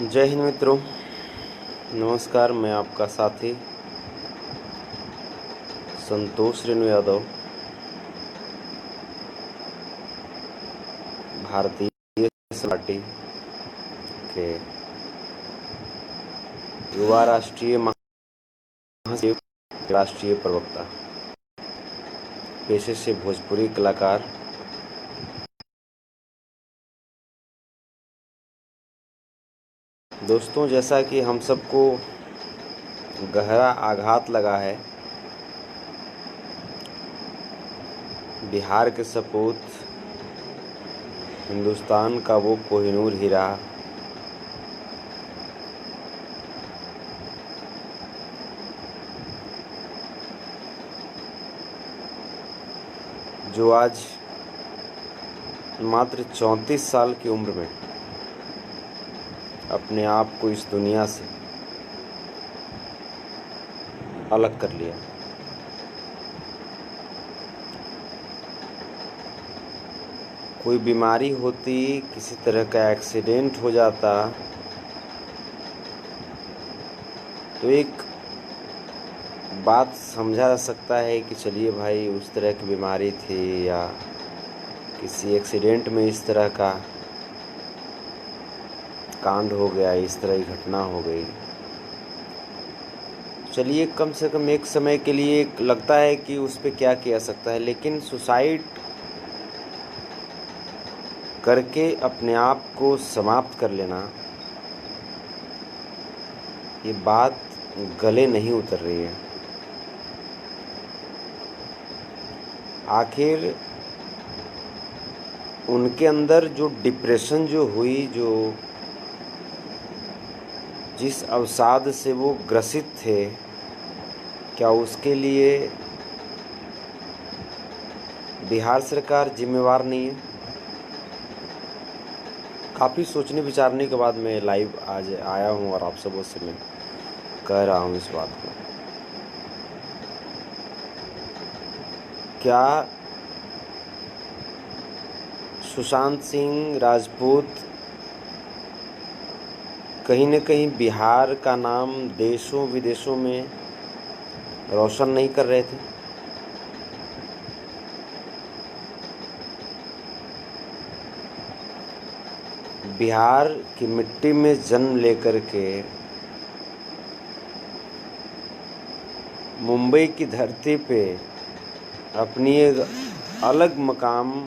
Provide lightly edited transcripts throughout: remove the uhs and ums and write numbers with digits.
जय हिंद मित्रों। नमस्कार। मैं आपका साथी संतोष रेणु यादव, भारतीय जनता पार्टी के युवा राष्ट्रीय महासचिव, राष्ट्रीय प्रवक्ता, पेशे से भोजपुरी कलाकार। दोस्तों, जैसा कि हम सबको गहरा आघात लगा है, बिहार के सपूत, हिंदुस्तान का वो कोहिनूर हीरा जो आज मात्र 34 साल की उम्र में अपने आप को इस दुनिया से अलग कर लिया। कोई बीमारी होती, किसी तरह का एक्सीडेंट हो जाता तो एक बात समझा जा सकता है कि चलिए भाई, उस तरह की बीमारी थी या किसी एक्सीडेंट में इस तरह का कांड हो गया, इस तरह की घटना हो गई। चलिए, कम से कम एक समय के लिए लगता है कि उस पर क्या किया सकता है, लेकिन सुसाइड करके अपने आप को समाप्त कर लेना, ये बात गले नहीं उतर रही है। आखिर उनके अंदर जो डिप्रेशन जो हुई, जो जिस अवसाद से वो ग्रसित थे, क्या उसके लिए बिहार सरकार जिम्मेवार नहीं है? काफ़ी सोचने विचारने के बाद मैं लाइव आज आया हूँ और आप सबों से मैं कह रहा हूँ इस बात को। क्या सुशांत सिंह राजपूत कहीं न कहीं बिहार का नाम देशों विदेशों में रोशन नहीं कर रहे थे? बिहार की मिट्टी में जन्म लेकर के मुंबई की धरती पे अपनी एक अलग मकाम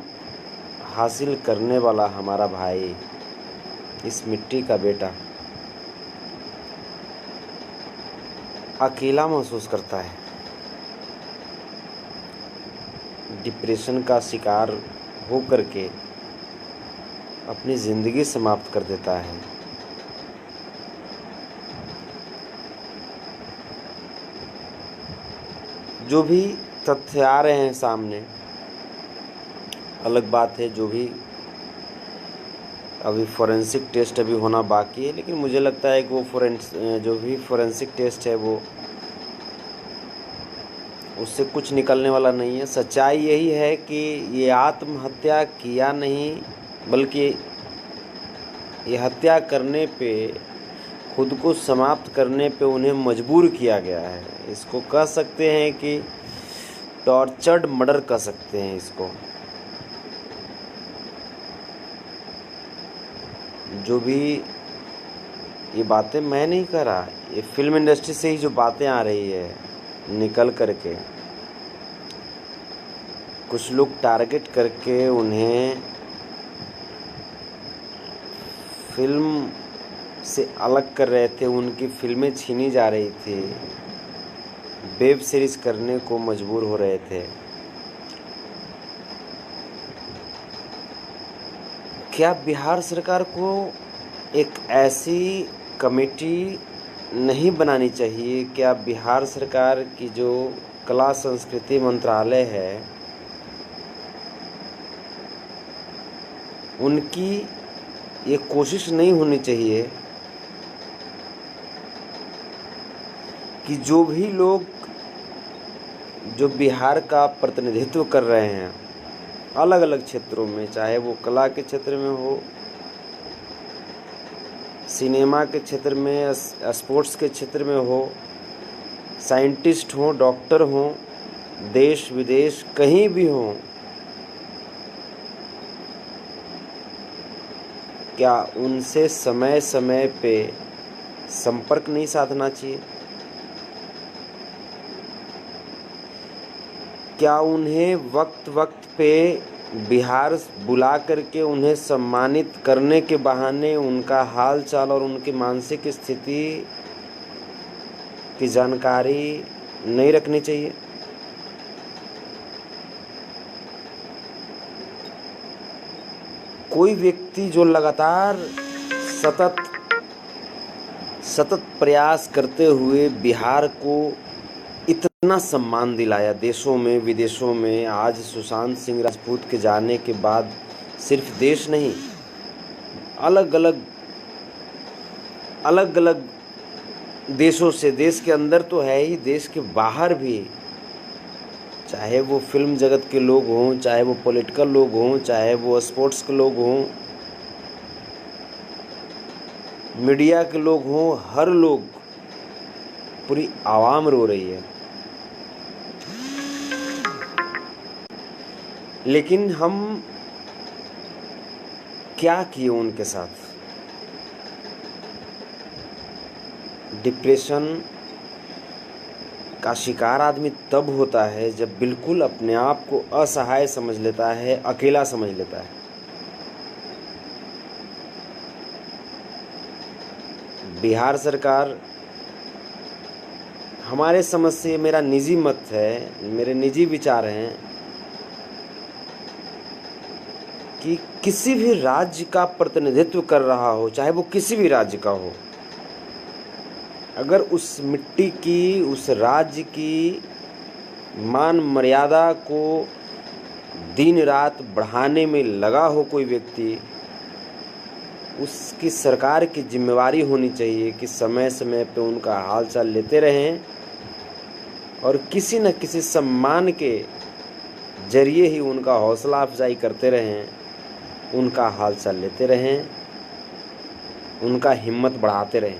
हासिल करने वाला हमारा भाई, इस मिट्टी का बेटा, अकेला महसूस करता है, डिप्रेशन का शिकार हो करके अपनी ज़िंदगी समाप्त कर देता है। जो भी तथ्य आ रहे हैं सामने, अलग बात है, जो भी अभी फोरेंसिक टेस्ट अभी होना बाकी है, लेकिन मुझे लगता है कि वो जो भी फोरेंसिक टेस्ट है वो उससे कुछ निकलने वाला नहीं है। सच्चाई यही है कि ये आत्महत्या किया नहीं, बल्कि ये हत्या करने पे, खुद को समाप्त करने पे उन्हें मजबूर किया गया है। इसको कह सकते हैं कि टॉर्चर्ड मर्डर कह सकते हैं इसको। जो भी ये बातें मैं नहीं कह रहा, ये फिल्म इंडस्ट्री से ही जो बातें आ रही है निकल करके, कुछ लोग टारगेट करके उन्हें फिल्म से अलग कर रहे थे, उनकी फिल्में छीनी जा रही थी, वेब सीरीज करने को मजबूर हो रहे थे। क्या बिहार सरकार को एक ऐसी कमेटी नहीं बनानी चाहिए? क्या बिहार सरकार की जो कला संस्कृति मंत्रालय है, उनकी ये कोशिश नहीं होनी चाहिए कि जो भी लोग जो बिहार का प्रतिनिधित्व कर रहे हैं अलग अलग क्षेत्रों में, चाहे वो कला के क्षेत्र में हो, सिनेमा के क्षेत्र में, स्पोर्ट्स के क्षेत्र में हो, साइंटिस्ट हों, डॉक्टर हों, देश विदेश कहीं भी हों, क्या उनसे समय समय पे संपर्क नहीं साधना चाहिए? क्या उन्हें वक्त वक्त पे बिहार बुला करके उन्हें सम्मानित करने के बहाने उनका हाल चाल और उनकी मानसिक स्थिति की जानकारी नहीं रखनी चाहिए? कोई व्यक्ति जो लगातार सतत प्रयास करते हुए बिहार को इतना सम्मान दिलाया देशों में विदेशों में, आज सुशांत सिंह राजपूत के जाने के बाद सिर्फ देश नहीं, अलग अलग देशों से, देश के अंदर तो है ही, देश के बाहर भी, चाहे वो फिल्म जगत के लोग हों, चाहे वो पॉलिटिकल लोग हों, चाहे वो स्पोर्ट्स के लोग हों, मीडिया के लोग हों, हर लोग, पूरी आवाम रो रही है। लेकिन हम क्या किए उनके साथ? डिप्रेशन का शिकार आदमी तब होता है जब बिल्कुल अपने आप को असहाय समझ लेता है, अकेला समझ लेता है। बिहार सरकार, हमारे समझ से, मेरा निजी मत है, मेरे निजी विचार हैं कि किसी भी राज्य का प्रतिनिधित्व कर रहा हो, चाहे वो किसी भी राज्य का हो, अगर उस मिट्टी की, उस राज्य की मान मर्यादा को दिन रात बढ़ाने में लगा हो कोई व्यक्ति, उसकी सरकार की जिम्मेवारी होनी चाहिए कि समय समय पे उनका हालचाल लेते रहें और किसी न किसी सम्मान के जरिए ही उनका हौसला अफजाई करते रहें, उनका हालचाल लेते रहें, उनका हिम्मत बढ़ाते रहें।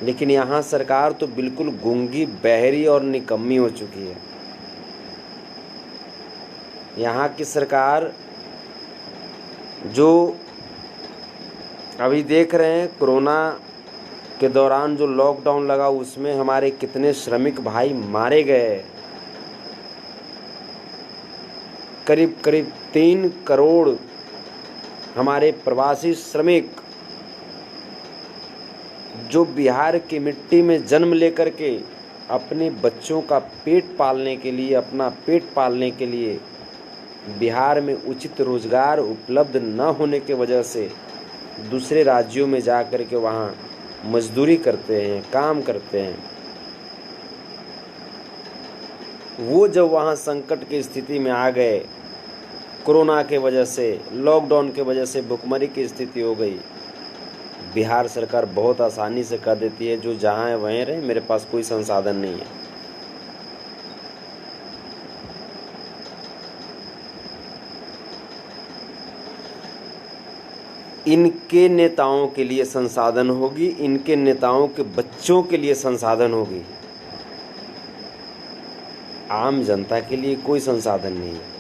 लेकिन यहाँ सरकार तो बिल्कुल गूंगी, बहरी और निकम्मी हो चुकी है। यहाँ की सरकार जो अभी देख रहे हैं, कोरोना के दौरान जो लॉकडाउन लगा उसमें हमारे कितने श्रमिक भाई मारे गए। करीब 3 करोड़ हमारे प्रवासी श्रमिक जो बिहार की मिट्टी में जन्म लेकर के अपने बच्चों का पेट पालने के लिए, अपना पेट पालने के लिए बिहार में उचित रोजगार उपलब्ध न होने के वजह से दूसरे राज्यों में जा कर के वहाँ मजदूरी करते हैं, काम करते हैं, वो जब वहाँ संकट की स्थिति में आ गए, कोरोना के वजह से, लॉकडाउन के वजह से भुखमरी की स्थिति हो गई, बिहार सरकार बहुत आसानी से कह देती है जो जहाँ है वहीं रहे, मेरे पास कोई संसाधन नहीं है। इनके नेताओं के लिए संसाधन होगी, इनके नेताओं के बच्चों के लिए संसाधन होगी, आम जनता के लिए कोई संसाधन नहीं है।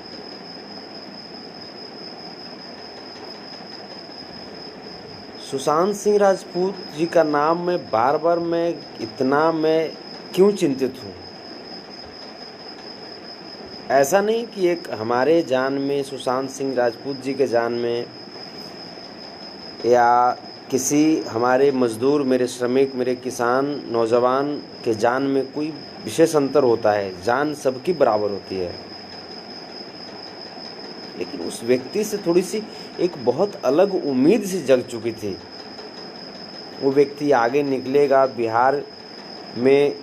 सुशांत सिंह राजपूत जी का नाम मैं बार बार मैं क्यों चिंतित हूँ? ऐसा नहीं कि एक हमारे जान में, सुशांत सिंह राजपूत जी के जान में, या किसी हमारे मजदूर, मेरे श्रमिक, मेरे किसान, नौजवान के जान में कोई विशेष अंतर होता है। जान सबकी बराबर होती है, लेकिन उस व्यक्ति से थोड़ी सी एक बहुत अलग उम्मीद सी जग चुकी थी। वो व्यक्ति आगे निकलेगा, बिहार में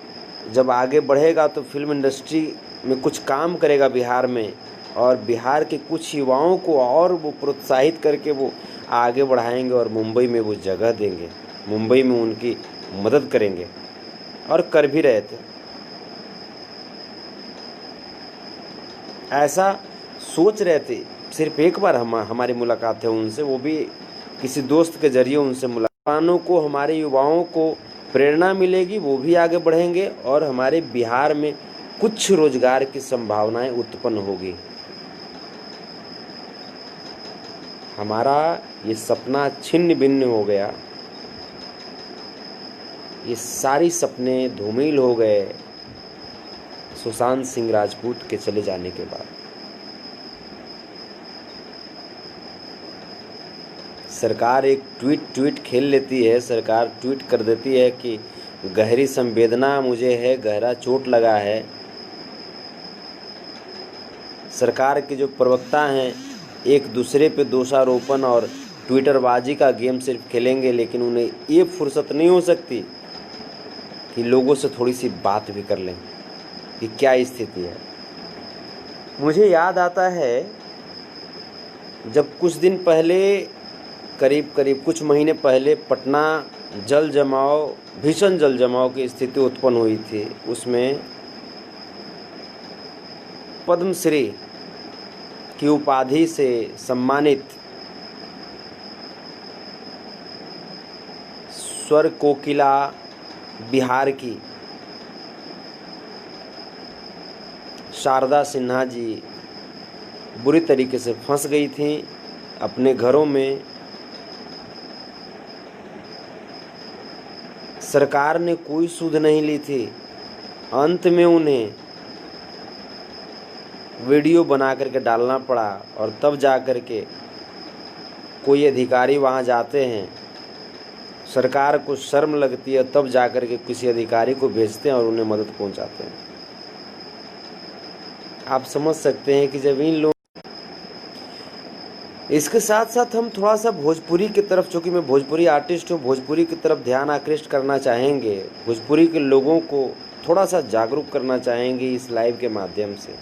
जब आगे बढ़ेगा तो फिल्म इंडस्ट्री में कुछ काम करेगा बिहार में, और बिहार के कुछ युवाओं को और वो प्रोत्साहित करके वो आगे बढ़ाएंगे और मुंबई में वो जगह देंगे, मुंबई में उनकी मदद करेंगे, और कर भी रहे थे। ऐसा सोच रहे थे। सिर्फ एक बार हमारी मुलाकात है उनसे, वो भी किसी दोस्त के जरिए उनसे मुलाकात। नौजवानों को, हमारे युवाओं को प्रेरणा मिलेगी, वो भी आगे बढ़ेंगे और हमारे बिहार में कुछ रोजगार की संभावनाएं उत्पन्न होगी। हमारा ये सपना छिन्न भिन्न हो गया, ये सारी सपने धूमिल हो गए सुशांत सिंह राजपूत के चले जाने के बाद। सरकार एक ट्वीट खेल लेती है, सरकार ट्वीट कर देती है कि गहरी संवेदना मुझे है, गहरा चोट लगा है। सरकार के जो प्रवक्ता हैं एक दूसरे पे दोषारोपण और ट्विटरबाजी का गेम सिर्फ खेलेंगे, लेकिन उन्हें ये फुर्सत नहीं हो सकती कि लोगों से थोड़ी सी बात भी कर लें कि क्या स्थिति है। मुझे याद आता है जब कुछ दिन पहले, करीब कुछ महीने पहले पटना भीषण जल जमाव की स्थिति उत्पन्न हुई थी। उसमें पद्मश्री की उपाधि से सम्मानित स्वर कोकिला बिहार की शारदा सिन्हा जी बुरी तरीके से फंस गई थी अपने घरों में। सरकार ने कोई सुध नहीं ली थी। अंत में उन्हें वीडियो बना करके डालना पड़ा और तब जा कर के कोई अधिकारी वहाँ जाते हैं। सरकार को शर्म लगती है, तब जा कर के किसी अधिकारी को भेजते हैं और उन्हें मदद पहुँचाते हैं। आप समझ सकते हैं कि जब इन लोग, इसके साथ साथ हम थोड़ा सा भोजपुरी की तरफ, चूँकि मैं भोजपुरी आर्टिस्ट हूँ, भोजपुरी की तरफ ध्यान आकृष्ट करना चाहेंगे, भोजपुरी के लोगों को थोड़ा सा जागरूक करना चाहेंगे इस लाइव के माध्यम से,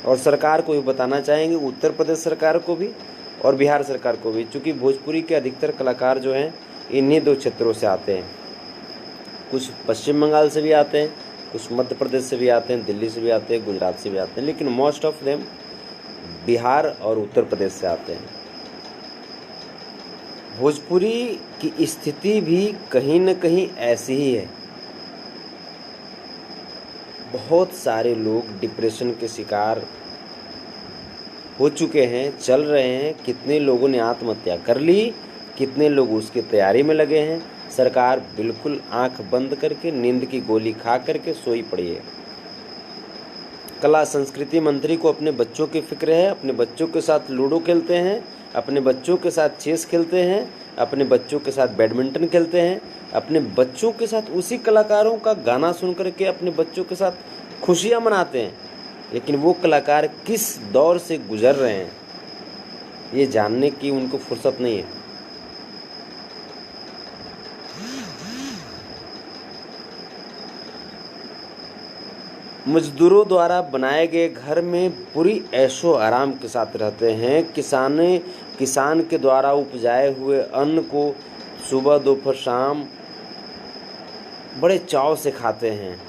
और सरकार को भी बताना चाहेंगे, उत्तर प्रदेश सरकार को भी और बिहार सरकार को भी। चूँकि भोजपुरी के अधिकतर कलाकार जो हैं इन्हीं दो क्षेत्रों से आते हैं। कुछ पश्चिम बंगाल से भी आते हैं, कुछ मध्य प्रदेश से भी आते हैं, दिल्ली से भी आते हैं, गुजरात से भी आते हैं, लेकिन मोस्ट ऑफ देम बिहार और उत्तर प्रदेश से आते हैं। भोजपुरी की स्थिति भी कहीं न कहीं ऐसी ही है। बहुत सारे लोग डिप्रेशन के शिकार हो चुके हैं, चल रहे हैं। कितने लोगों ने आत्महत्या कर ली, कितने लोग उसकी तैयारी में लगे हैं। सरकार बिल्कुल आंख बंद करके नींद की गोली खा करके सोई पड़ी है। कला संस्कृति मंत्री को अपने बच्चों की फिक्र है, अपने बच्चों के साथ लूडो खेलते हैं, अपने बच्चों के साथ चेस खेलते हैं, अपने बच्चों के साथ बैडमिंटन खेलते हैं, अपने बच्चों के साथ उसी कलाकारों का गाना सुन करके अपने बच्चों के साथ खुशियां मनाते हैं। लेकिन वो कलाकार किस दौर से गुजर रहे हैं ये जानने की उनको फुर्सत नहीं है। मजदूरों द्वारा बनाए गए घर में पूरी ऐशो आराम के साथ रहते हैं। किसान के द्वारा उपजाए हुए अन्न को सुबह दोपहर शाम बड़े चाव से खाते हैं।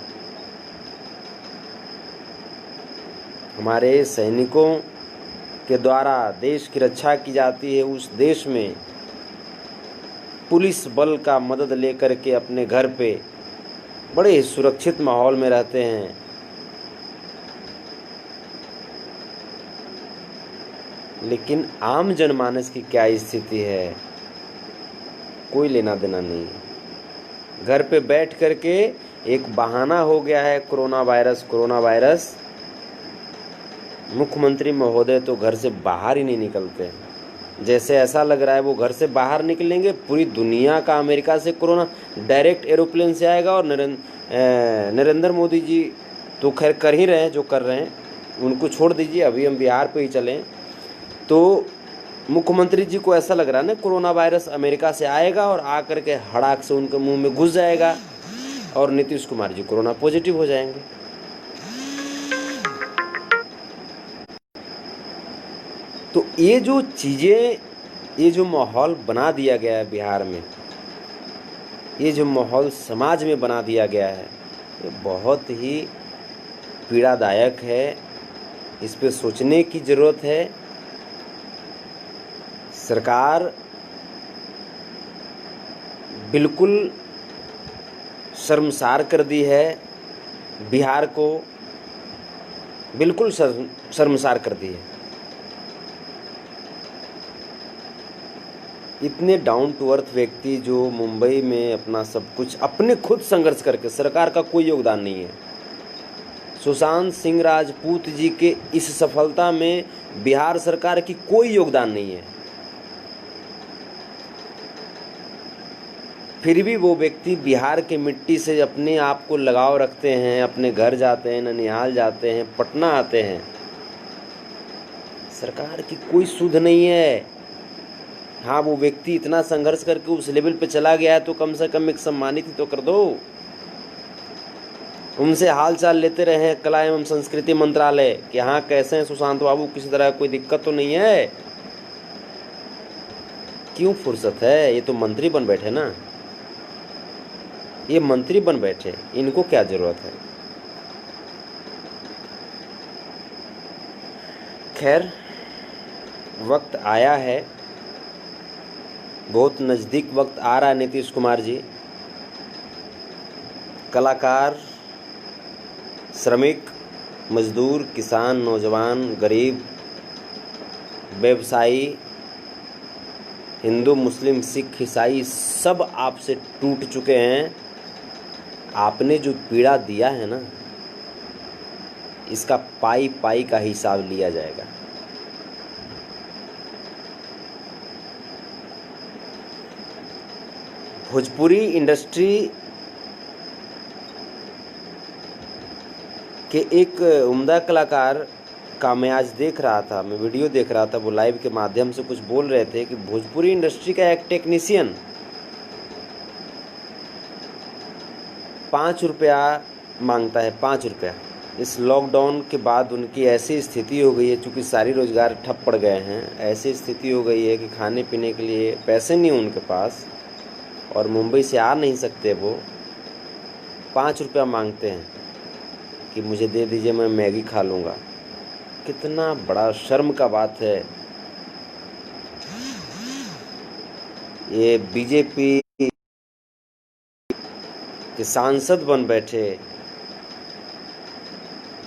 हमारे सैनिकों के द्वारा देश की रक्षा की जाती है। उस देश में पुलिस बल का मदद लेकर के अपने घर पे बड़े ही सुरक्षित माहौल में रहते हैं। लेकिन आम जनमानस की क्या स्थिति है, कोई लेना देना नहीं है। घर पे बैठ करके एक बहाना हो गया है कोरोना वायरस। मुख्यमंत्री महोदय तो घर से बाहर ही नहीं निकलते। जैसे ऐसा लग रहा है वो घर से बाहर निकलेंगे, पूरी दुनिया का अमेरिका से कोरोना डायरेक्ट एरोप्लेन से आएगा। और नरेंद्र मोदी जी तो खैर कर ही रहे हैं जो कर रहे हैं, उनको छोड़ दीजिए। अभी हम बिहार पे ही चलें तो मुख्यमंत्री जी को ऐसा लग रहा है ना कोरोना वायरस अमेरिका से आएगा और आकर के हड़ाक से उनके मुंह में घुस जाएगा और नीतीश कुमार जी कोरोना पॉजिटिव हो जाएंगे। तो ये जो चीज़ें, ये जो माहौल बना दिया गया है बिहार में, ये जो माहौल समाज में बना दिया गया है, ये बहुत ही पीड़ादायक है। इस पे सोचने की ज़रूरत है। सरकार बिल्कुल शर्मसार कर दी है, बिहार को बिल्कुल शर्मसार कर दी है। इतने डाउन टू अर्थ व्यक्ति जो मुंबई में अपना सब कुछ अपने खुद संघर्ष करके, सरकार का कोई योगदान नहीं है। सुशांत सिंह राजपूत जी के इस सफलता में बिहार सरकार की कोई योगदान नहीं है। फिर भी वो व्यक्ति बिहार के मिट्टी से अपने आप को लगाव रखते हैं, अपने घर जाते हैं, ननिहाल जाते हैं, पटना आते हैं। सरकार की कोई सुध नहीं है। हाँ, वो व्यक्ति इतना संघर्ष करके उस लेवल पे चला गया है तो कम से कम एक सम्मानित ही तो कर दो। उनसे हाल चाल लेते रहे कला एवं संस्कृति मंत्रालय कि हाँ कैसे हैं सुशांत बाबू, किसी तरह कोई दिक्कत तो नहीं है। क्यों फुर्सत है, ये तो मंत्री बन बैठे ना, ये मंत्री बन बैठे, इनको क्या जरूरत है। खैर, वक्त आया है, बहुत नज़दीक वक्त आ रहा है नीतीश कुमार जी। कलाकार, श्रमिक, मजदूर, किसान, नौजवान, गरीब, व्यवसायी, हिंदू, मुस्लिम, सिख, ईसाई सब आपसे टूट चुके हैं। आपने जो पीड़ा दिया है ना, इसका पाई पाई का हिसाब लिया जाएगा। भोजपुरी इंडस्ट्री के एक उम्दा कलाकार का मैं आज देख रहा था, मैं वीडियो देख रहा था, वो लाइव के माध्यम से कुछ बोल रहे थे कि भोजपुरी इंडस्ट्री का एक टेक्नीशियन 5 रुपया मांगता है, 5 रुपया। इस लॉकडाउन के बाद उनकी ऐसी स्थिति हो गई है, चूँकि सारी रोज़गार ठप पड़ गए हैं, ऐसी स्थिति हो गई है कि खाने पीने के लिए पैसे नहीं उनके पास और मुंबई से आ नहीं सकते। वो 5 रुपया मांगते हैं कि मुझे दे दीजिए, मैं मैगी खा लूँगा। कितना बड़ा शर्म का बात है। ये बीजेपी के सांसद बन बैठे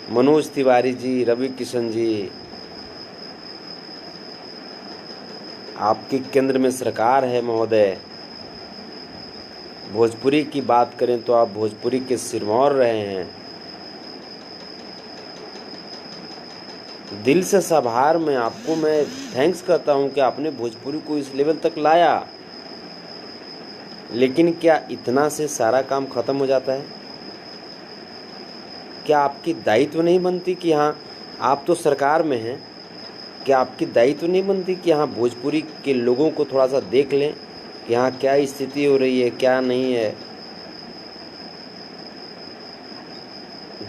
मनोज तिवारी जी, रवि किशन जी, आपकी केंद्र में सरकार है महोदय। भोजपुरी की बात करें तो आप भोजपुरी के सिरमौर रहे हैं। दिल से आभार मैं आपको मैं थैंक्स करता हूं कि आपने भोजपुरी को इस लेवल तक लाया। लेकिन क्या इतना से सारा काम खत्म हो जाता है? क्या आपकी दायित्व नहीं बनती कि हाँ आप तो सरकार में हैं, क्या आपकी दायित्व नहीं बनती कि हाँ भोजपुरी के लोगों को थोड़ा सा देख लें कि हाँ क्या स्थिति हो रही है, क्या नहीं है।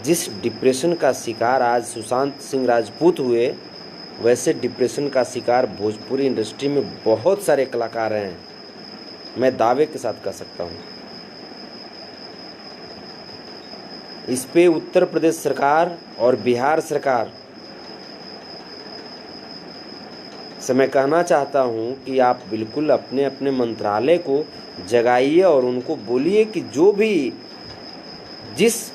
जिस डिप्रेशन का शिकार आज सुशांत सिंह राजपूत हुए, वैसे डिप्रेशन का शिकार भोजपुरी इंडस्ट्री में बहुत सारे कलाकार हैं, मैं दावे के साथ कह सकता हूँ। इस पे उत्तर प्रदेश सरकार और बिहार सरकार से मैं कहना चाहता हूँ कि आप बिल्कुल अपने अपने मंत्रालय को जगाइए और उनको बोलिए कि जो भी जिस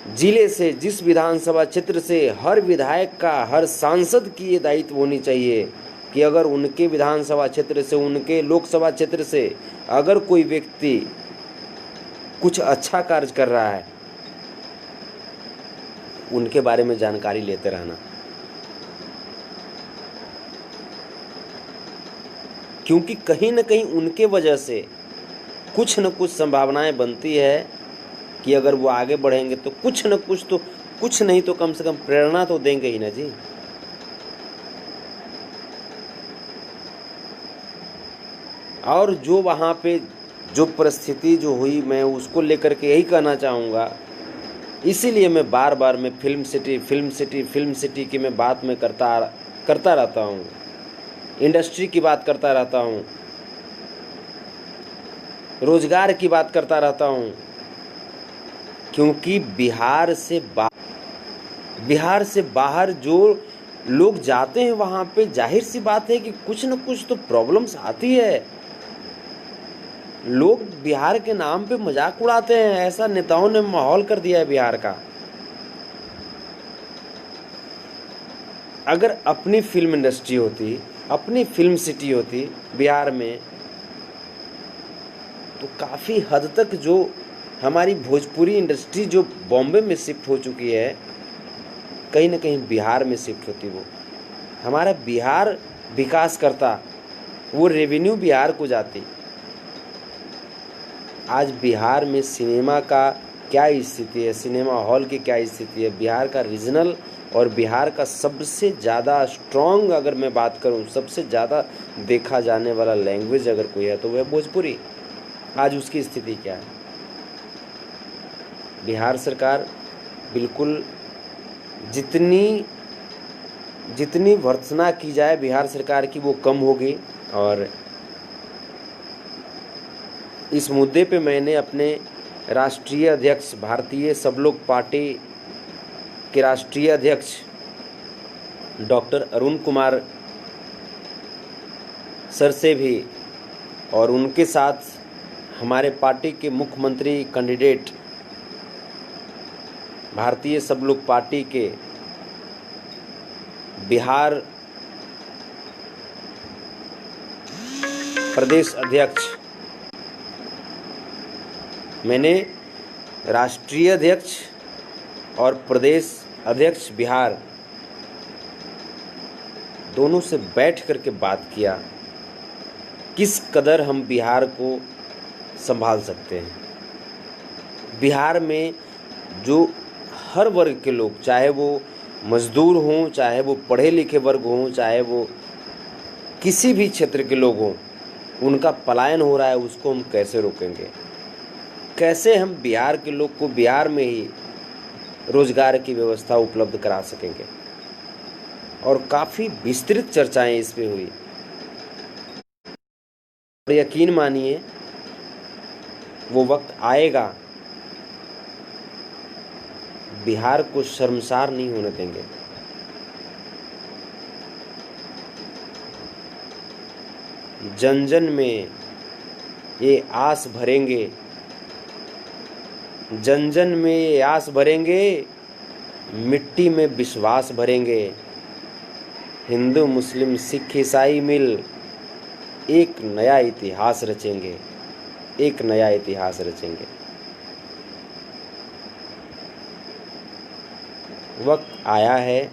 जिले से, जिस विधानसभा क्षेत्र से, हर विधायक का, हर सांसद की ये दायित्व होनी चाहिए कि अगर उनके विधानसभा क्षेत्र से, उनके लोकसभा क्षेत्र से अगर कोई व्यक्ति कुछ अच्छा कार्य कर रहा है, उनके बारे में जानकारी लेते रहना। क्योंकि कहीं न कहीं उनके वजह से कुछ न कुछ संभावनाएं बनती है कि अगर वो आगे बढ़ेंगे तो कुछ न कुछ तो, कुछ नहीं तो कम से कम प्रेरणा तो देंगे ही ना जी। और जो वहाँ पे जो परिस्थिति जो हुई, मैं उसको लेकर के यही कहना चाहूँगा। इसीलिए मैं बार बार मैं फिल्म सिटी की मैं बात में करता रहता हूँ, इंडस्ट्री की बात करता रहता हूँ, रोजगार की बात करता रहता हूँ। क्योंकि बिहार से बाहर जो लोग जाते हैं वहाँ पे जाहिर सी बात है कि कुछ न कुछ तो प्रॉब्लम्स आती है। लोग बिहार के नाम पे मजाक उड़ाते हैं। ऐसा नेताओं ने माहौल कर दिया है बिहार का। अगर अपनी फिल्म इंडस्ट्री होती, अपनी फिल्म सिटी होती बिहार में, तो काफ़ी हद तक जो हमारी भोजपुरी इंडस्ट्री जो बॉम्बे में शिफ्ट हो चुकी है, कहीं ना कहीं बिहार में शिफ्ट होती। वो हमारा बिहार विकास करता, वो रेवेन्यू बिहार को जाती। आज बिहार में सिनेमा का क्या स्थिति है, सिनेमा हॉल की क्या स्थिति है। बिहार का रीजनल और बिहार का सबसे ज़्यादा स्ट्रॉन्ग, अगर मैं बात करूं, सबसे ज़्यादा देखा जाने वाला लैंग्वेज अगर कोई है तो वह भोजपुरी। आज उसकी स्थिति क्या है? बिहार सरकार बिल्कुल जितनी जितनी भर्त्सना की जाए बिहार सरकार की वो कम होगी। और इस मुद्दे पे मैंने अपने राष्ट्रीय अध्यक्ष, भारतीय सब लोग पार्टी के राष्ट्रीय अध्यक्ष डॉक्टर अरुण कुमार सर से भी, और उनके साथ हमारे पार्टी के मुख्यमंत्री कैंडिडेट, भारतीय सब लोग पार्टी के बिहार प्रदेश अध्यक्ष, मैंने राष्ट्रीय अध्यक्ष और प्रदेश अध्यक्ष बिहार दोनों से बैठ करके बात किया किस कदर हम बिहार को संभाल सकते हैं। बिहार में जो हर वर्ग के लोग, चाहे वो मजदूर हों, चाहे वो पढ़े लिखे वर्ग हों, चाहे वो किसी भी क्षेत्र के लोग हों, उनका पलायन हो रहा है, उसको हम कैसे रोकेंगे? कैसे हम बिहार के लोग को बिहार में ही रोजगार की व्यवस्था उपलब्ध करा सकेंगे? और काफ़ी विस्तृत चर्चाएं इस पे हुई। और यकीन मानिए वो वक्त आएगा, बिहार को शर्मसार नहीं होने देंगे। जन जन में ये आस भरेंगे, जन जन में ये आस भरेंगे, मिट्टी में विश्वास भरेंगे। हिंदू मुस्लिम सिख ईसाई मिल एक नया इतिहास रचेंगे, एक नया इतिहास रचेंगे। वक्त आया है,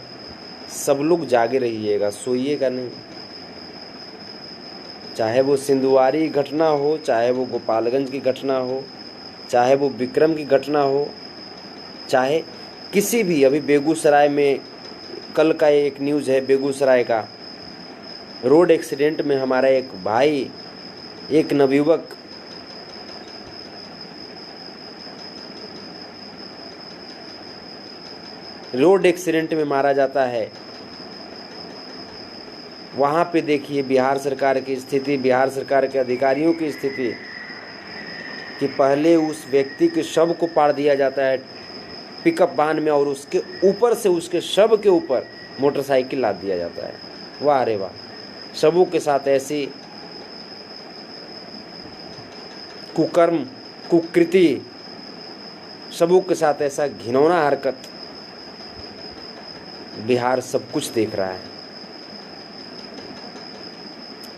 सब लोग जागे रहिएगा, सोइएगा नहीं। चाहे वो सिंधुवारी घटना हो, चाहे वो गोपालगंज की घटना हो, चाहे वो विक्रम की घटना हो, चाहे किसी भी, अभी बेगूसराय में कल का एक न्यूज़ है, बेगूसराय का रोड एक्सीडेंट में हमारा एक भाई, एक नवयुवक रोड एक्सीडेंट में मारा जाता है। वहाँ पे देखिए बिहार सरकार की स्थिति, बिहार सरकार के अधिकारियों की स्थिति, कि पहले उस व्यक्ति के शव को पाड़ दिया जाता है पिकअप वाहन में, और उसके ऊपर से, उसके शव के ऊपर मोटरसाइकिल लाद दिया जाता है। वाह रे वाह! शवों के साथ ऐसी कुकर्म, कुकृति, शवों के साथ ऐसा घिनौना हरकत, बिहार सब कुछ देख रहा है।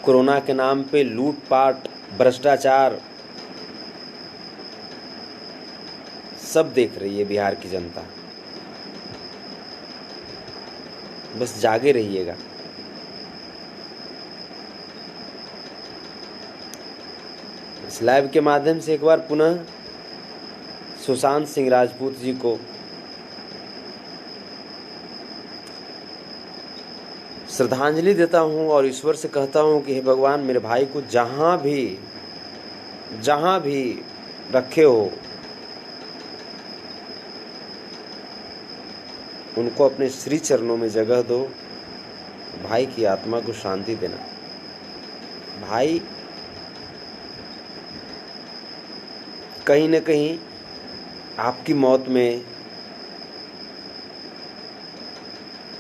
कोरोना के नाम पे लूटपाट, भ्रष्टाचार, सब देख रही है बिहार की जनता। बस जागे रहिएगा। इस लाइव के माध्यम से एक बार पुनः सुशांत सिंह राजपूत जी को श्रद्धांजलि देता हूं और ईश्वर से कहता हूं कि हे भगवान, मेरे भाई को जहां भी रखे हो, उनको अपने श्री चरणों में जगह दो। भाई की आत्मा को शांति देना। भाई कहीं न कहीं आपकी मौत में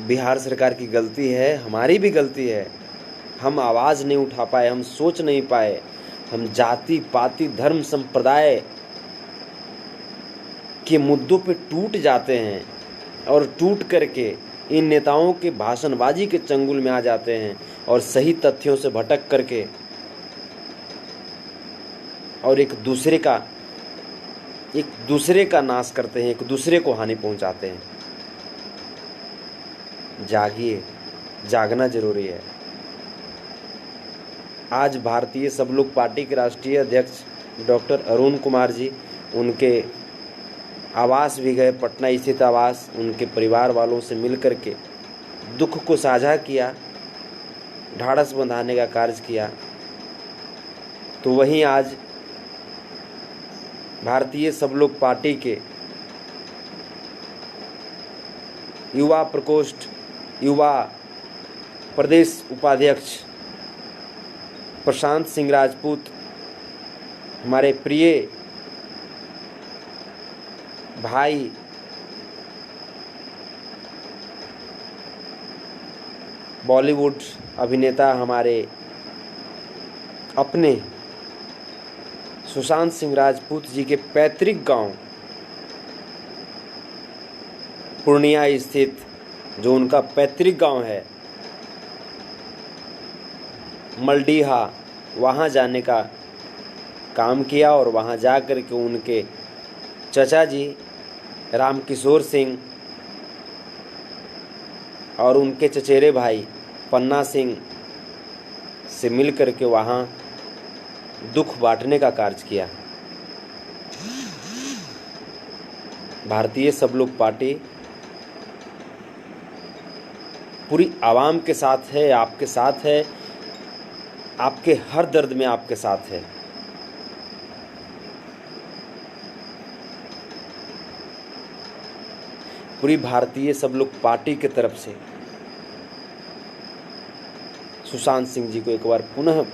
बिहार सरकार की गलती है, हमारी भी गलती है। हम आवाज़ नहीं उठा पाए, हम सोच नहीं पाए, हम जाति पाति धर्म संप्रदाय के मुद्दों पे टूट जाते हैं और टूट करके इन नेताओं के भाषणबाजी के चंगुल में आ जाते हैं और सही तथ्यों से भटक करके और एक दूसरे का नाश करते हैं, एक दूसरे को हानि पहुंचाते हैं। जागिए, जागना जरूरी है। आज भारतीय सब लोग पार्टी के राष्ट्रीय अध्यक्ष डॉक्टर अरुण कुमार जी उनके आवास भी गए, पटना स्थित आवास, उनके परिवार वालों से मिलकर के दुख को साझा किया, ढाढ़स बंधाने का कार्य किया। तो वहीं आज भारतीय सब लोग पार्टी के युवा प्रकोष्ठ युवा प्रदेश उपाध्यक्ष प्रशांत सिंह राजपूत, हमारे प्रिय भाई बॉलीवुड अभिनेता हमारे अपने सुशांत सिंह राजपूत जी के पैतृक गांव पूर्णिया स्थित जो उनका पैतृक गांव है मलडीहा, वहां जाने का काम किया और वहां जा कर के उनके चचा जी रामकिशोर सिंह और उनके चचेरे भाई पन्ना सिंह से मिल कर के वहाँ दुख बांटने का कार्य किया। भारतीय सब लोग पार्टी पूरी आवाम के साथ है, आपके साथ है, आपके हर दर्द में आपके साथ है। पूरी भारतीय सब लोग पार्टी की तरफ से सुशांत सिंह जी को एक बार पुनः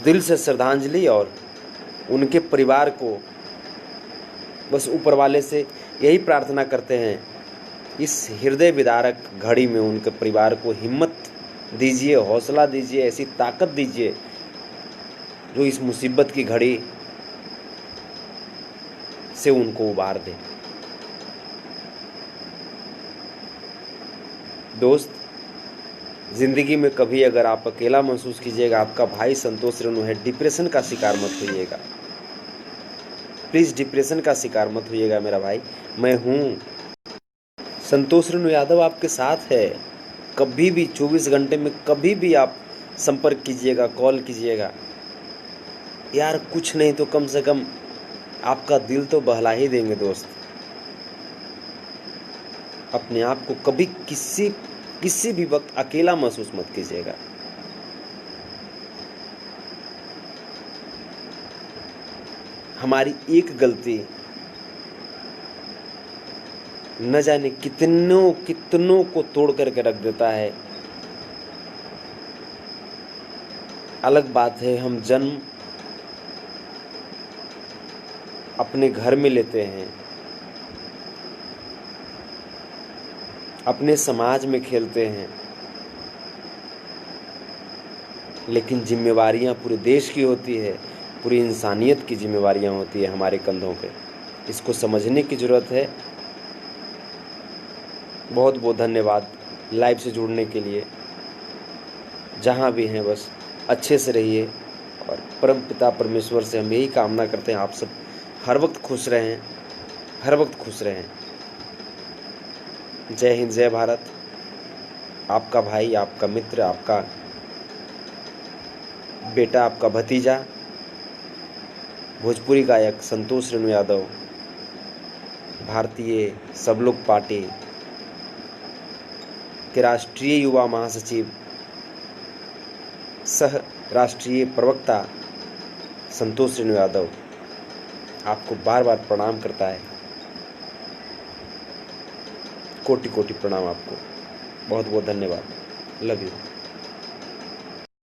दिल से श्रद्धांजलि और उनके परिवार को बस ऊपर वाले से यही प्रार्थना करते हैं, इस हृदय विदारक घड़ी में उनके परिवार को हिम्मत दीजिए, हौसला दीजिए, ऐसी ताकत दीजिए जो इस मुसीबत की घड़ी से उनको उबार दे। दोस्त, ज़िंदगी में कभी अगर आप अकेला महसूस कीजिएगा, आपका भाई संतोष रेणु है, डिप्रेशन का शिकार मत होइएगा। प्लीज़ डिप्रेशन का शिकार मत होइएगा मेरा भाई। मैं हूँ, संतोष रेणु यादव आपके साथ है। कभी भी 24 घंटे में कभी भी आप संपर्क कीजिएगा, कॉल कीजिएगा। यार कुछ नहीं तो कम से कम आपका दिल तो बहला ही देंगे दोस्त। अपने आप को कभी किसी भी वक्त अकेला महसूस मत कीजिएगा। हमारी एक गलती न जाने कितनों को तोड़ करके रख देता है। अलग बात है हम जन्म अपने घर में लेते हैं, अपने समाज में खेलते हैं, लेकिन जिम्मेवारियां पूरे देश की होती है, पूरी इंसानियत की जिम्मेवारियां होती है हमारे कंधों पे। इसको समझने की ज़रूरत है। बहुत बहुत धन्यवाद लाइव से जुड़ने के लिए। जहाँ भी हैं बस अच्छे से रहिए और परम पिता परमेश्वर से हम यही कामना करते हैं आप सब हर वक्त खुश रहें, हर वक्त खुश रहें। जय हिंद, जय भारत। आपका भाई, आपका मित्र, आपका बेटा, आपका भतीजा, भोजपुरी गायक संतोष रेणु यादव, भारतीय सब लोग पार्टी के राष्ट्रीय युवा महासचिव सह राष्ट्रीय प्रवक्ता संतोष रेणु यादव आपको बार बार प्रणाम करता है। कोटि कोटि प्रणाम आपको। बहुत बहुत धन्यवाद। Love you.